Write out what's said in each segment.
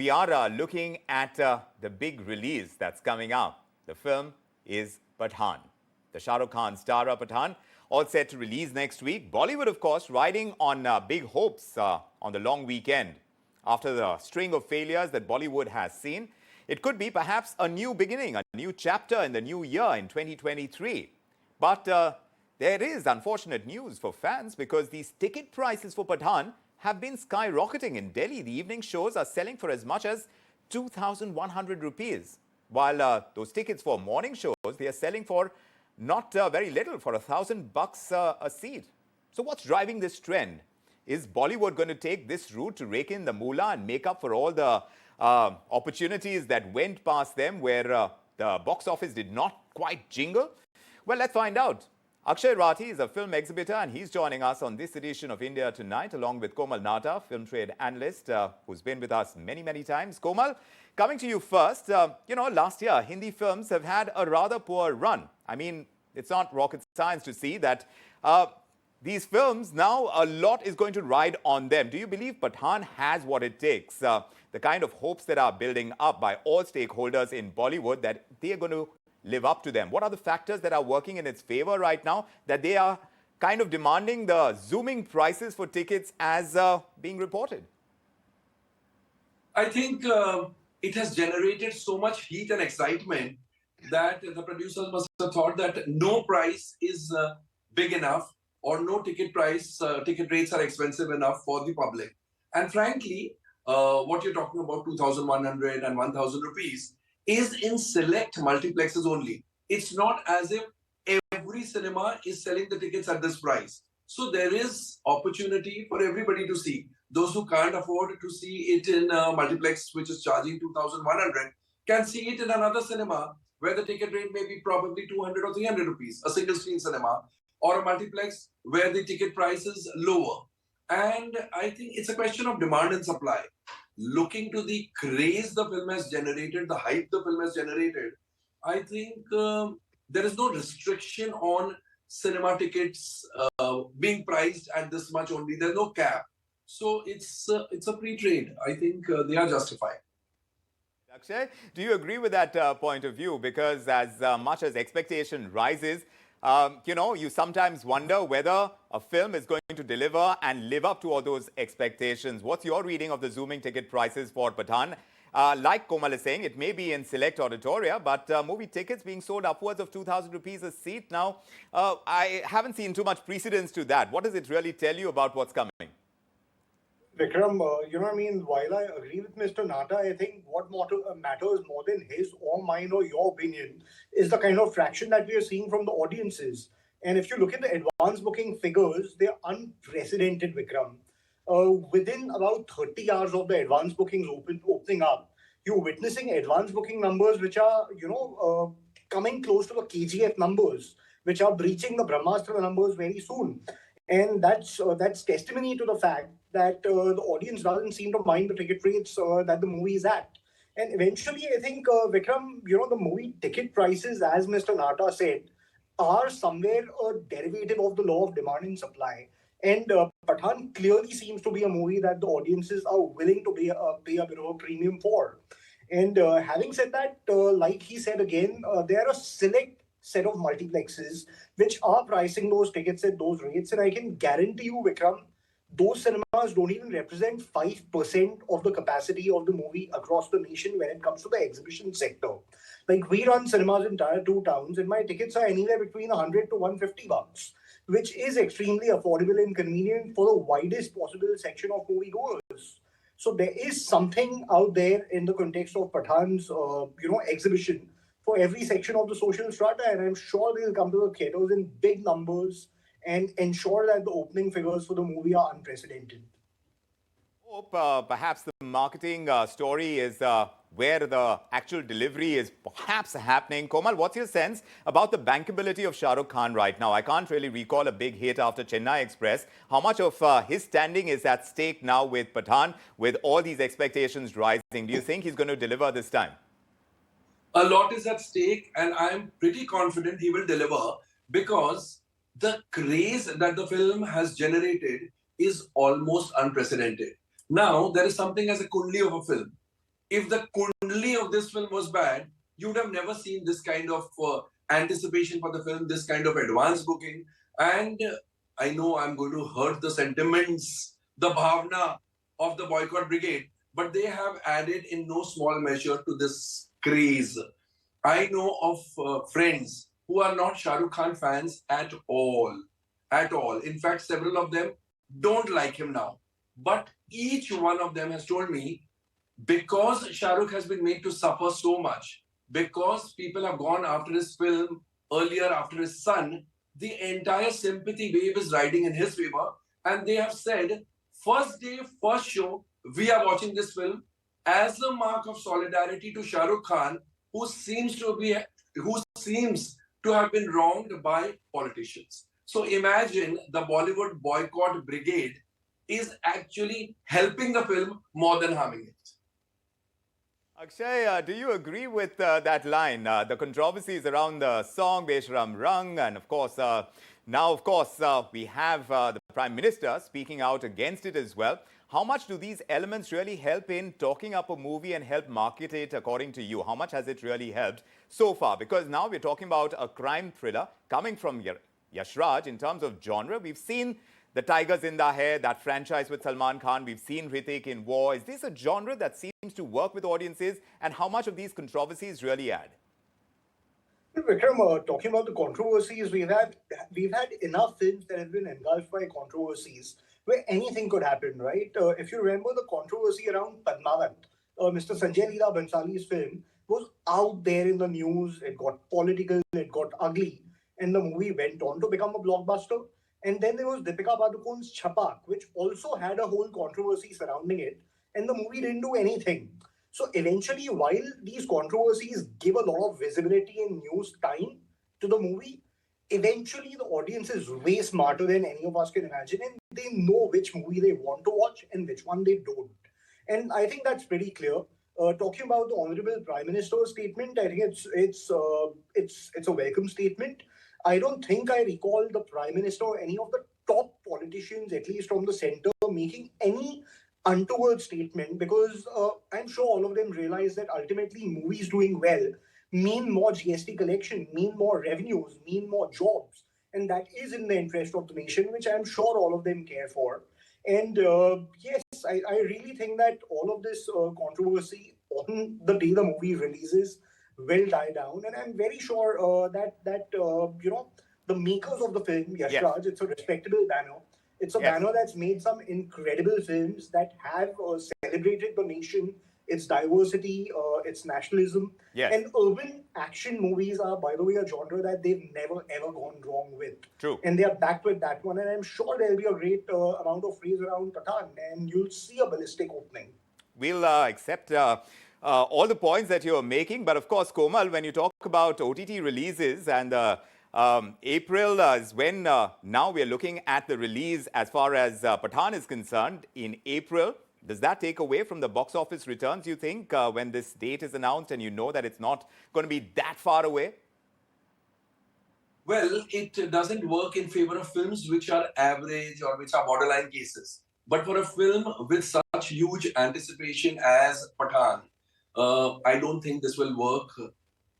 We are looking at the big release that's coming up. The film is Pathan. The Shah Rukh Khan starrer Pathan, all set to release next week. Bollywood, of course, riding on big hopes on the long weekend. After the string of failures that Bollywood has seen, it could be perhaps a new beginning, a new chapter in the new year in 2023. But there is unfortunate news for fans because these ticket prices for Pathan have been skyrocketing. In Delhi, the evening shows are selling for as much as 2,100 rupees, while those tickets for morning shows, they are selling for not very little, for $1,000 a seat. So what's driving this trend? Is Bollywood going to take this route to rake in the moolah and make up for all the opportunities that went past them where the box office did not quite jingle? Well, let's find out. Akshay Rathi is a film exhibitor and he's joining us on this edition of India Tonight along with Komal Nahta, film trade analyst who's been with us many times. Komal, coming to you first, last year Hindi films have had a rather poor run. I mean, it's not rocket science to see that these films now a lot is going to ride on them. Do you believe Pathan has what it takes? The kind of hopes that are building up by all stakeholders in Bollywood that they are going to live up to them. What are the factors that are working in its favor right now that they are kind of demanding the zooming prices for tickets as being reported? I think it has generated so much heat and excitement that the producers must have thought that no price is big enough or no ticket rates are expensive enough for the public. And frankly, what you're talking about, 2,100 and 1,000 rupees, is in select multiplexes only. It's not as if every cinema is selling the tickets at this price. So there is opportunity for everybody to see. Those who can't afford to see it in a multiplex which is charging 2,100 can see it in another cinema where the ticket rate may be probably 200 or 300 rupees, a single screen cinema, or a multiplex where the ticket price is lower. And I think it's a question of demand and supply. Looking to the craze the film has generated, the hype the film has generated, I think there is no restriction on cinema tickets being priced at this much only. There's no cap. So it's a free trade. I think they are justified. Akshay, do you agree with that point of view? Because as much as expectation rises, you sometimes wonder whether a film is going to deliver and live up to all those expectations. What's your reading of the zooming ticket prices for Pathan? Like Komal is saying, it may be in select auditoria, but movie tickets being sold upwards of 2,000 rupees a seat. Now, I haven't seen too much precedence to that. What does it really tell you about what's coming? Vikram, while I agree with Mr. Nahta, I think what matters more than his or mine or your opinion is the kind of traction that we are seeing from the audiences. And if you look at the advance booking figures, they are unprecedented, Vikram. Within about 30 hours of the advance bookings opening up, you're witnessing advance booking numbers which are, coming close to the KGF numbers, which are breaching the Brahmastra numbers very soon. And that's testimony to the fact that the audience doesn't seem to mind the ticket rates that the movie is at. And eventually, I think, Vikram, the movie ticket prices, as Mr. Nahta said, are somewhere a derivative of the law of demand and supply. And Pathan clearly seems to be a movie that the audiences are willing to pay a bit of a premium for. And having said that, like he said again, there are a select set of multiplexes which are pricing those tickets at those rates. And I can guarantee you, Vikram, those cinemas don't even represent 5% of the capacity of the movie across the nation when it comes to the exhibition sector. Like, we run cinemas in tier 2 towns and my tickets are anywhere between 100 to 150 bucks, which is extremely affordable and convenient for the widest possible section of moviegoers. So there is something out there in the context of Pathan's, exhibition for every section of the social strata, and I'm sure they'll come to the theaters in big numbers and ensure that the opening figures for the movie are unprecedented. Hope perhaps the marketing story is where the actual delivery is perhaps happening. Komal, what's your sense about the bankability of Shah Rukh Khan right now? I can't really recall a big hit after Chennai Express. How much of his standing is at stake now with Pathan, with all these expectations rising? Do you think he's going to deliver this time? A lot is at stake, and I'm pretty confident he will deliver because the craze that the film has generated is almost unprecedented. Now, there is something as a kundli of a film. if the kundli of this film was bad, you would have never seen this kind of anticipation for the film, this kind of advance booking. And I know I'm going to hurt the sentiments, the bhavna of the boycott brigade, but they have added in no small measure to this craze. I know of friends who are not Shah Rukh Khan fans at all. At all. In fact, several of them don't like him now. But each one of them has told me, because Shah Rukh has been made to suffer so much, because people have gone after his film earlier after his son, the entire sympathy wave is riding in his favor. And they have said, first day, first show, we are watching this film as a mark of solidarity to Shah Rukh Khan, who seems to have been wronged by politicians. So imagine the Bollywood boycott brigade is actually helping the film more than harming it. Akshay, do you agree with that line? The controversies around the song Beshram Rang, and of course, now, of course, we have the Prime Minister speaking out against it as well. How much do these elements really help in talking up a movie and help market it according to you? How much has it really helped so far? Because now we're talking about a crime thriller coming from Yash Raj in terms of genre. We've seen the Tiger Zinda Hai, that franchise with Salman Khan. We've seen Hrithik in War. Is this a genre that seems to work with audiences? And how much of these controversies really add? Vikram, talking about the controversies, we've had enough films that have been engulfed by controversies where anything could happen, right? If you remember the controversy around Padmavat, Mr. Sanjay Leela Bansali's film was out there in the news. It got political, it got ugly, and the movie went on to become a blockbuster. And then there was Deepika Padukone's Chapak, which also had a whole controversy surrounding it, and the movie didn't do anything. So eventually, while these controversies give a lot of visibility and news time to the movie, eventually the audience is way smarter than any of us can imagine, and they know which movie they want to watch and which one they don't. And I think that's pretty clear. Talking about the Honorable Prime Minister's statement, I think it's a welcome statement. I don't think I recall the Prime Minister or any of the top politicians, at least from the center, making any untoward statement, because I'm sure all of them realize that ultimately movies doing well mean more GST collection, mean more revenues, mean more jobs. And that is in the interest of the nation, which I'm sure all of them care for. And yes, I really think that all of this controversy on the day the movie releases will die down. And I'm very sure that the makers of the film, Yash Raj, it's a respectable banner. It's a banner that's made some incredible films that have celebrated the nation, its diversity, its nationalism. And urban action movies are, by the way, a genre that they've never ever gone wrong with. True. And they are back with that one. And I'm sure there'll be a great amount of praise around Pathan, and you'll see a ballistic opening. We'll accept all the points that you're making. But of course, Komal, when you talk about OTT releases and April is when now we're looking at the release as far as Pathaan is concerned in April. Does that take away from the box office returns, you think, when this date is announced and you know that it's not going to be that far away? Well, it doesn't work in favor of films which are average or which are borderline cases. But for a film with such huge anticipation as Pathaan, I don't think this will work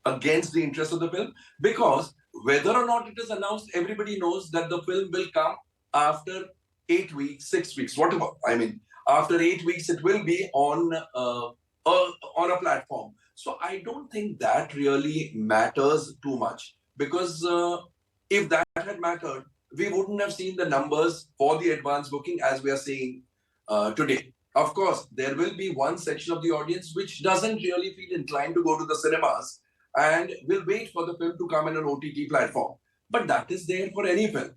against the interest of the film, because whether or not it is announced, everybody knows that the film will come after 8 weeks, 6 weeks, whatever. I mean, after 8 weeks, it will be on a platform. So I don't think that really matters too much, because if that had mattered, we wouldn't have seen the numbers for the advance booking as we are seeing today. Of course, there will be one section of the audience which doesn't really feel inclined to go to the cinemas and will wait for the film to come in an OTT platform. But that is there for any film.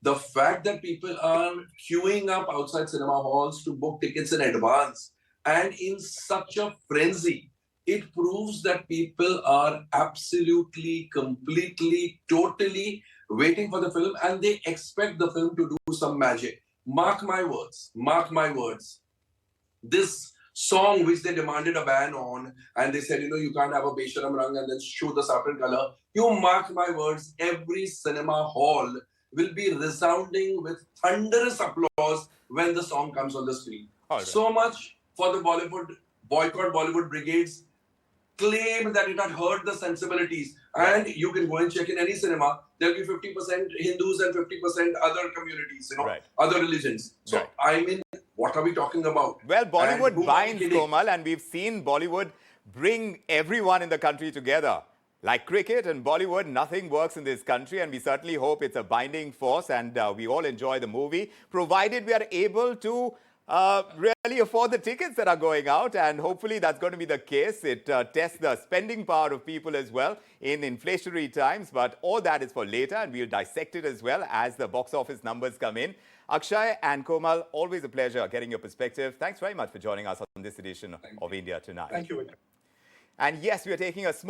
The fact that people are queuing up outside cinema halls to book tickets in advance and in such a frenzy, it proves that people are absolutely, completely, totally waiting for the film, and they expect the film to do some magic. Mark my words, mark my words. This song which they demanded a ban on, and they said, you can't have a Besharam Rang and then show the saffron color. You mark my words, every cinema hall will be resounding with thunderous applause when the song comes on the screen. So much for the Bollywood boycott Bollywood brigades claimed that it had hurt the sensibilities. And you can go and check in any cinema, there'll be 50% Hindus and 50% other communities, other religions. So, I mean, what are we talking about? Well, Bollywood binds, Komal, and we've seen Bollywood bring everyone in the country together. Like cricket and Bollywood, nothing works in this country, and we certainly hope it's a binding force, and we all enjoy the movie, provided we are able to really afford the tickets that are going out, and hopefully that's going to be the case. It tests the spending power of people as well in inflationary times, but all that is for later, and we'll dissect it as well as the box office numbers come in. Akshay and Komal, always a pleasure getting your perspective. Thanks very much for joining us on this edition of India Tonight. Thank you, Vikram. And yes, we are taking a small